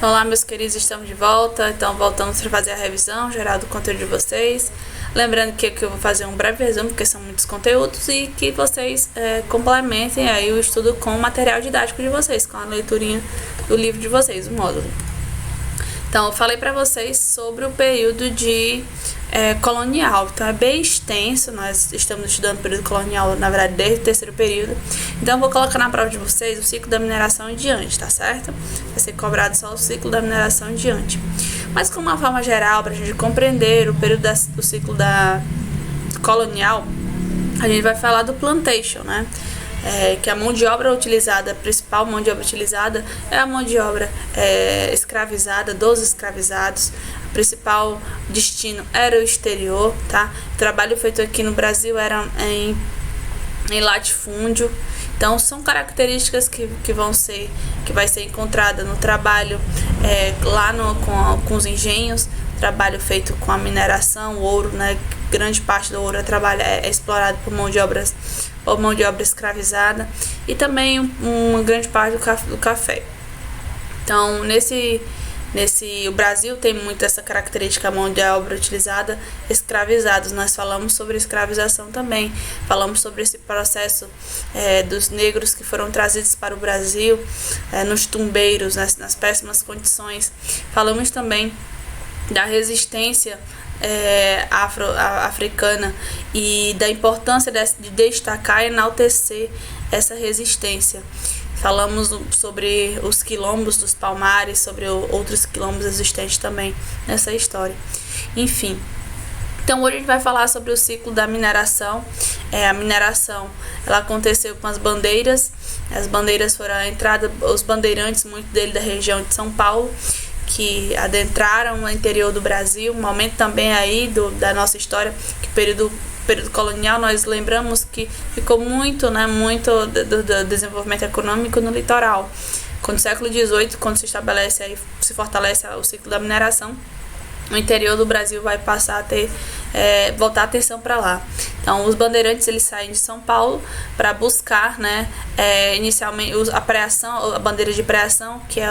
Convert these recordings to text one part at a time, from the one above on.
Olá, meus queridos, estamos de volta. Então, voltamos para fazer a revisão geral do conteúdo de vocês. Lembrando que aqui eu vou fazer um breve resumo, porque são muitos conteúdos, e que vocês complementem aí o estudo com o material didático de vocês, com a leiturinha do livro de vocês, o módulo. Então, eu falei para vocês sobre o período de colonial. Então, é bem extenso. Nós estamos estudando o período colonial, na verdade, desde o terceiro período. Então, eu vou colocar na prova de vocês o ciclo da mineração em diante, tá certo? Vai ser cobrado só o ciclo da mineração em diante. Mas, como uma forma geral, para a gente compreender o período do ciclo da colonial, a gente vai falar do plantation, né? Que a mão de obra utilizada, a principal mão de obra utilizada é a mão de obra escravizada, dos escravizados. O principal destino era o exterior, tá? O trabalho feito aqui no Brasil era em latifúndio. Então, são características que vai ser encontrada no trabalho lá com os engenhos, trabalho feito com a mineração, o ouro, né? Grande parte do ouro é explorado por mão de obra escravizada, e também uma grande parte do café. Então, o Brasil tem muito essa característica, mão de obra utilizada, escravizados. Nós falamos sobre escravização também, falamos sobre esse processo dos negros que foram trazidos para o Brasil nos tumbeiros, nas péssimas condições. Falamos também da resistência africana e da importância de destacar e enaltecer essa resistência. Falamos sobre os quilombos dos Palmares, sobre outros quilombos existentes também nessa história. Enfim, então hoje a gente vai falar sobre o ciclo da mineração. A mineração, ela aconteceu com as bandeiras. As bandeiras foram a entrada, os bandeirantes, muito dele da região de São Paulo, que adentraram no interior do Brasil, um momento também aí da nossa história, que período colonial, nós lembramos que ficou muito do desenvolvimento econômico no litoral. Quando no século XVIII, quando se fortalece o ciclo da mineração, o interior do Brasil vai passar a voltar a atenção para lá. Então, os bandeirantes, eles saem de São Paulo para buscar, inicialmente a bandeira de preação, que é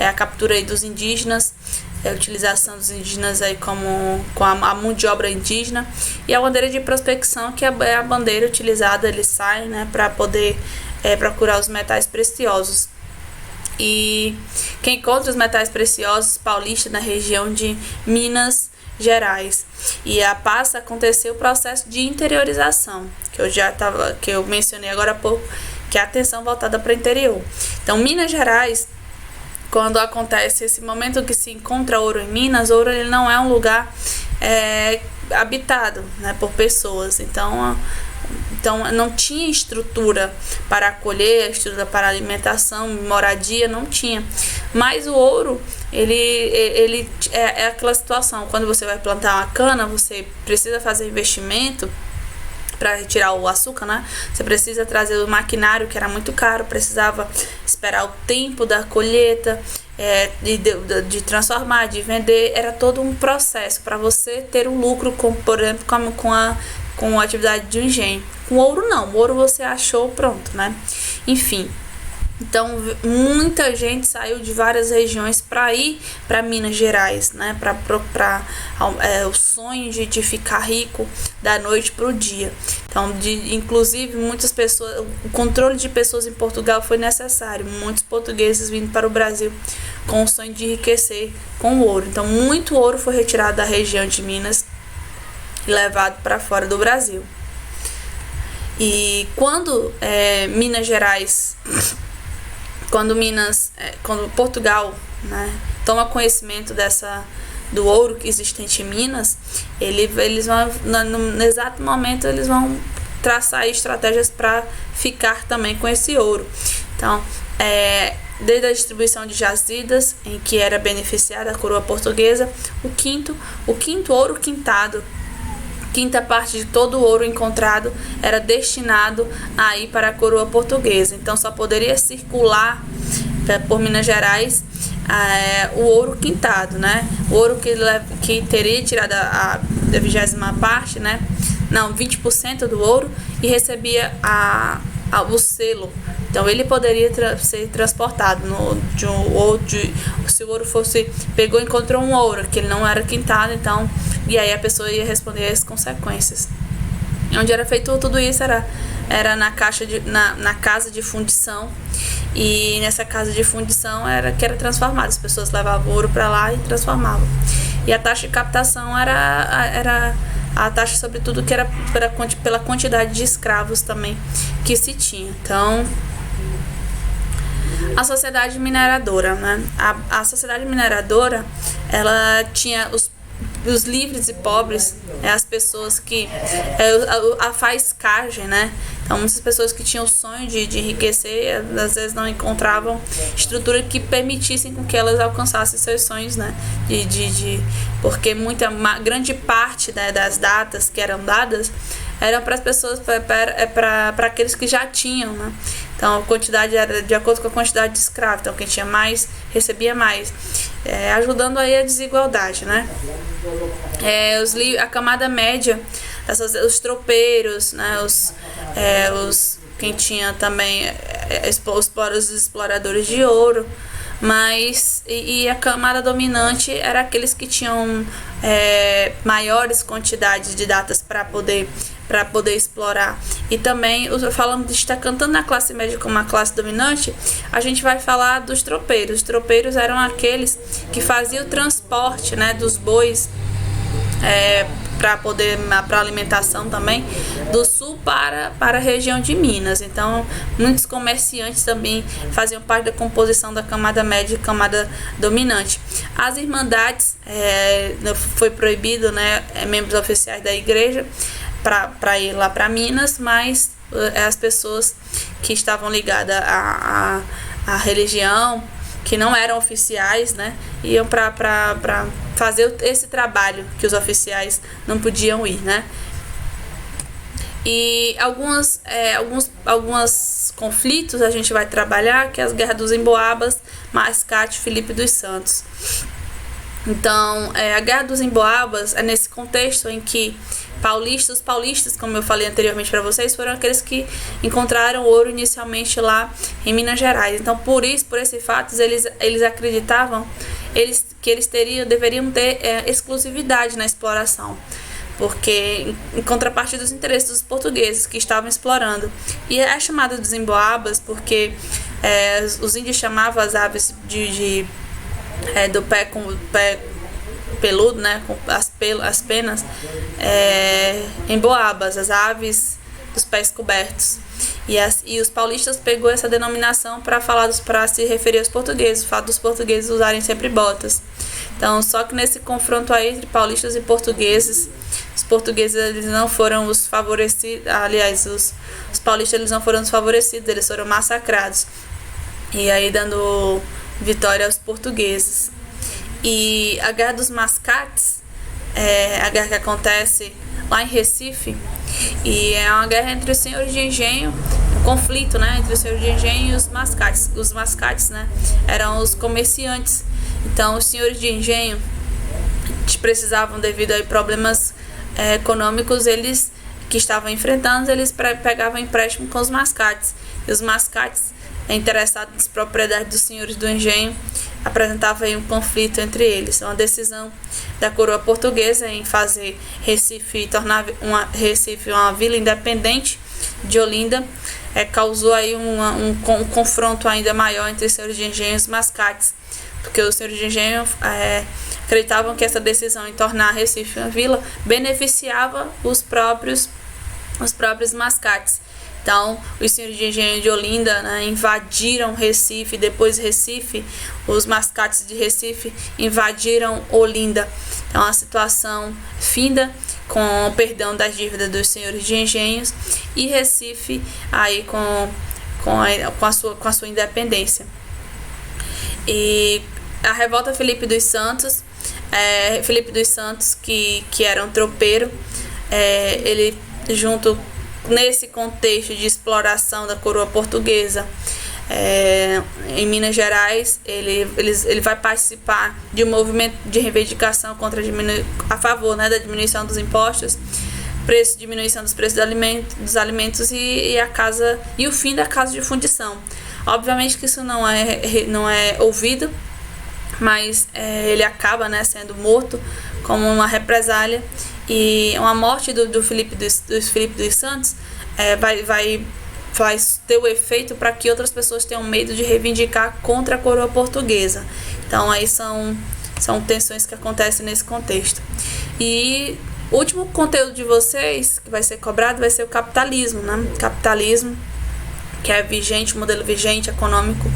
a captura aí dos indígenas, a utilização dos indígenas aí com a mão de obra indígena, e a bandeira de prospecção, que é a bandeira utilizada, eles saem, para poder procurar os metais preciosos. E quem encontra os metais preciosos paulistas na região de Minas Gerais. E aconteceu o processo de interiorização, que eu mencionei agora há pouco, que é a atenção voltada para o interior. Então, Minas Gerais, quando acontece esse momento que se encontra ouro em Minas, ouro ele não é um lugar habitado, por pessoas. Então não tinha estrutura para acolher, estrutura para alimentação, moradia, não tinha. Mas o ouro, ele é aquela situação, quando você vai plantar uma cana, você precisa fazer investimento para retirar o açúcar, Você precisa trazer o maquinário, que era muito caro, precisava esperar o tempo da colheita, de transformar, de vender. Era todo um processo para você ter um lucro, por exemplo, com a atividade de um engenho. Com ouro não, o ouro você achou, pronto, Enfim. Então, muita gente saiu de várias regiões para ir para Minas Gerais, para o sonho de ficar rico da noite para o dia. Então, inclusive, muitas pessoas, o controle de pessoas em Portugal foi necessário. Muitos portugueses vindo para o Brasil com o sonho de enriquecer com o ouro. Então, muito ouro foi retirado da região de Minas e levado para fora do Brasil. E quando Minas Gerais... Quando Portugal toma conhecimento do ouro existente em Minas, eles vão, no exato momento, eles vão traçar estratégias para ficar também com esse ouro. Então, desde a distribuição de jazidas, em que era beneficiada a coroa portuguesa, o quinto ouro quintado, quinta parte de todo o ouro encontrado era destinado a ir para a coroa portuguesa. Então só poderia circular por Minas Gerais o ouro quintado, O ouro que teria tirado a 20ª parte, 20% do ouro, e recebia o selo. Então ele poderia ser transportado se o ouro fosse, encontrou um ouro que ele não era quintado, então, e aí a pessoa ia responder às consequências. Onde era feito tudo isso era na casa de fundição, e nessa casa de fundição era transformado, as pessoas levavam ouro para lá e transformavam. E a taxa de captação era a taxa, sobretudo, que era pela quantidade de escravos também que se tinha. Então, a sociedade mineradora, né? A sociedade mineradora, ela tinha os livres e pobres, as pessoas que a faiscagem, né? Então muitas pessoas que tinham o sonho de enriquecer, às vezes não encontravam estrutura que permitissem com que elas alcançassem seus sonhos, né? Porque grande parte, né, das datas que eram dadas eram para as pessoas, para aqueles que já tinham, né? Então a quantidade era de acordo com a quantidade de escravos. Então quem tinha mais recebia mais, ajudando aí a desigualdade, né? A camada média, os tropeiros, né? Quem tinha também os exploradores de ouro, mas e a camada dominante era aqueles que tinham maiores quantidades de datas para poder explorar. E também, destacando tanto na classe média como na classe dominante, a gente vai falar dos tropeiros. Os tropeiros eram aqueles que faziam o transporte, né, dos bois para alimentação também, do sul para a região de Minas. Então muitos comerciantes também faziam parte da composição da camada média e camada dominante. As irmandades, foi proibido, né, membros oficiais da igreja para ir lá para Minas, mas as pessoas que estavam ligadas à religião, que não eram oficiais, né, iam para fazer esse trabalho que os oficiais não podiam ir, né. E alguns conflitos a gente vai trabalhar, que é as guerras dos Emboabas, Mascate e Filipe dos Santos. Então, a Guerra dos Emboabas é nesse contexto em que os paulistas, como eu falei anteriormente para vocês, foram aqueles que encontraram ouro inicialmente lá em Minas Gerais. Então, por esse fato, eles acreditavam que eles deveriam ter exclusividade na exploração, porque em contrapartida dos interesses dos portugueses que estavam explorando. E é chamada dos Emboabas porque os índios chamavam as aves do pé peludo, né, com as penas, emboabas, as aves dos pés cobertos. E os paulistas pegou essa denominação para se referir aos portugueses, o fato dos portugueses usarem sempre botas. Então, só que nesse confronto aí entre paulistas e portugueses, os portugueses eles não foram os favorecidos, aliás, os paulistas eles não foram os favorecidos, eles foram massacrados. E aí dando vitória aos portugueses. E a Guerra dos Mascates a guerra que acontece lá em Recife, e é uma guerra entre os senhores de engenho, um conflito, né, entre os senhores de engenho e os mascates. Os mascates, né, eram os comerciantes. Então os senhores de engenho precisavam, devido a problemas econômicos eles que estavam enfrentando, eles pegavam empréstimo com os mascates. E os mascates, interessados nas propriedades dos senhores do engenho, apresentava aí um conflito entre eles. Uma decisão da coroa portuguesa em fazer Recife, tornar Recife uma vila independente de Olinda, causou aí um confronto ainda maior entre os senhores de engenho e os mascates, porque os senhores de engenho acreditavam que essa decisão em tornar Recife uma vila beneficiava os próprios mascates. Então, os senhores de engenho de Olinda, né, invadiram Recife. Depois Recife, os mascates de Recife invadiram Olinda. Então, a situação finda com o perdão das dívidas dos senhores de engenhos, e Recife aí com a sua independência. E a revolta Filipe dos Santos, que era um tropeiro, ele junto nesse contexto de exploração da coroa portuguesa em Minas Gerais, ele vai participar de um movimento de reivindicação a favor, né, da diminuição dos impostos, diminuição dos preços dos alimentos e o fim da casa de fundição. Obviamente que isso não é ouvido, mas ele acaba, né, sendo morto como uma represália, e uma morte do Felipe dos Santos vai ter o efeito para que outras pessoas tenham medo de reivindicar contra a coroa portuguesa. Então aí são tensões que acontecem nesse contexto. E o último conteúdo de vocês que vai ser cobrado vai ser o capitalismo, né? Capitalismo, que é vigente, o modelo vigente econômico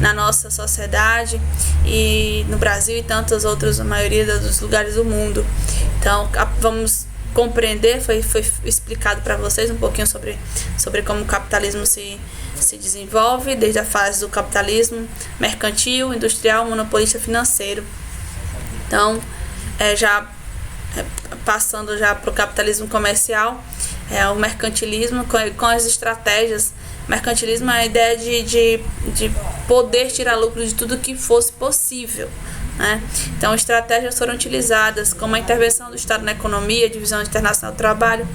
na nossa sociedade e no Brasil e tantos outros, a maioria dos lugares do mundo. Então, vamos compreender, foi explicado para vocês um pouquinho sobre como o capitalismo se desenvolve, desde a fase do capitalismo mercantil, industrial, monopolista, financeiro. Então, passando já para o capitalismo comercial, o mercantilismo com as estratégias. Mercantilismo é a ideia de poder tirar lucro de tudo que fosse possível, né? Então, estratégias foram utilizadas como a intervenção do Estado na economia, a divisão internacional do trabalho,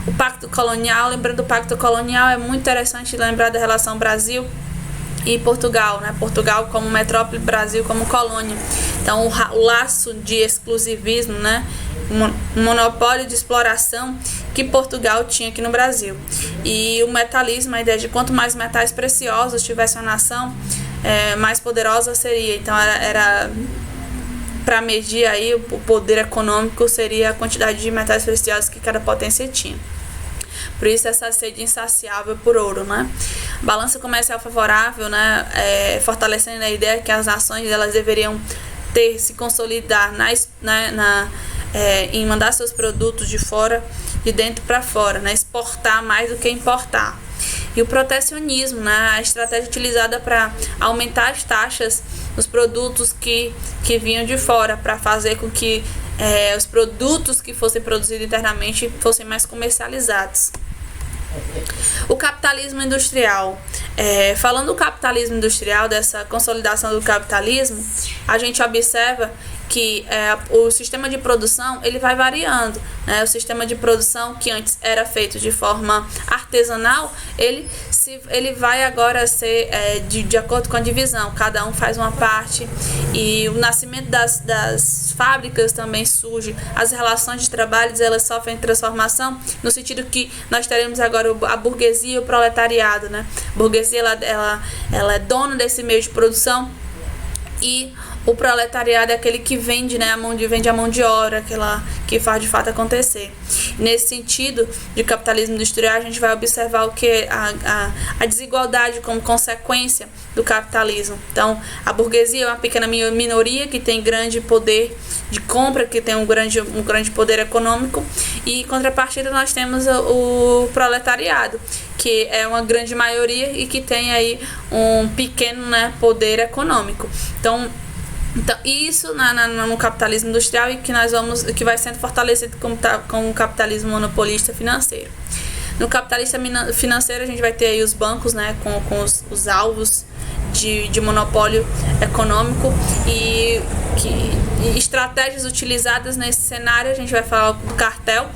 o Pacto Colonial. Lembrando do Pacto Colonial, é muito interessante lembrar da relação Brasil e Portugal, né? Portugal como metrópole, Brasil como colônia. Então, o laço de exclusivismo, né? Um monopólio de exploração que Portugal tinha aqui no Brasil. E o metalismo, a ideia de quanto mais metais preciosos tivesse uma nação, mais poderosa seria. Então, era para medir aí o poder econômico, seria a quantidade de metais preciosos que cada potência tinha. Por isso essa sede insaciável por ouro, né? Balança comercial favorável, né? Fortalecendo a ideia que as nações elas deveriam se consolidar em mandar seus produtos de dentro para fora, né? Exportar mais do que importar. E o protecionismo, né? A estratégia utilizada para aumentar as taxas dos produtos que vinham de fora, para fazer com que os produtos que fossem produzidos internamente fossem mais comercializados. O capitalismo industrial. Falando do capitalismo industrial, dessa consolidação do capitalismo, a gente observa que o sistema de produção ele vai variando, né? O sistema de produção que antes era feito de forma artesanal, ele vai agora ser de acordo com a divisão, cada um faz uma parte, e o nascimento das fábricas também surge, as relações de trabalho elas sofrem transformação, no sentido que nós teremos agora a burguesia e o proletariado, né? A burguesia ela é dona desse meio de produção, e o proletariado é aquele que vende, né, vende a mão de obra, aquela que faz de fato acontecer. Nesse sentido de capitalismo industrial, a gente vai observar o que a desigualdade como consequência do capitalismo. Então, a burguesia é uma pequena minoria que tem grande poder de compra, que tem um grande poder econômico, e em contrapartida nós temos o proletariado, que é uma grande maioria e que tem aí um pequeno, né, poder econômico. Então, isso no capitalismo industrial, e que vai sendo fortalecido com o capitalismo monopolista financeiro. No capitalista financeiro, a gente vai ter aí os bancos, né, com os alvos de monopólio econômico e estratégias utilizadas nesse cenário. A gente vai falar do cartel.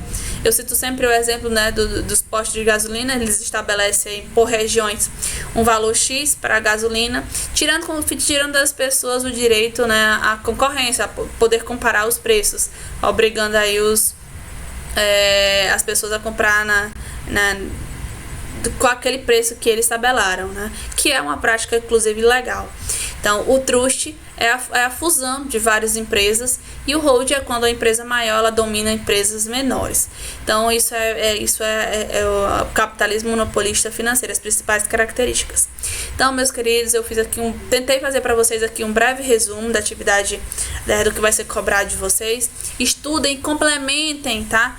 Eu cito sempre o exemplo, né, dos postos de gasolina. Eles estabelecem por regiões um valor X para a gasolina, tirando das pessoas o direito, né, à concorrência, a poder comparar os preços, obrigando aí as pessoas a comprar com aquele preço que eles tabelaram, né, que é uma prática inclusive ilegal. Então, o trust é a fusão de várias empresas, e o hold é quando a empresa maior ela domina empresas menores. Então, isso é o capitalismo monopolista financeiro, as principais características. Então, meus queridos, eu tentei fazer para vocês aqui um breve resumo da atividade, do que vai ser cobrado de vocês. Estudem, complementem, tá?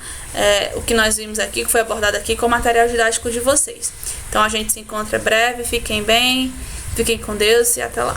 O que nós vimos aqui, que foi abordado aqui, com o material didático de vocês. Então, a gente se encontra breve, fiquem bem, fiquem com Deus e até lá.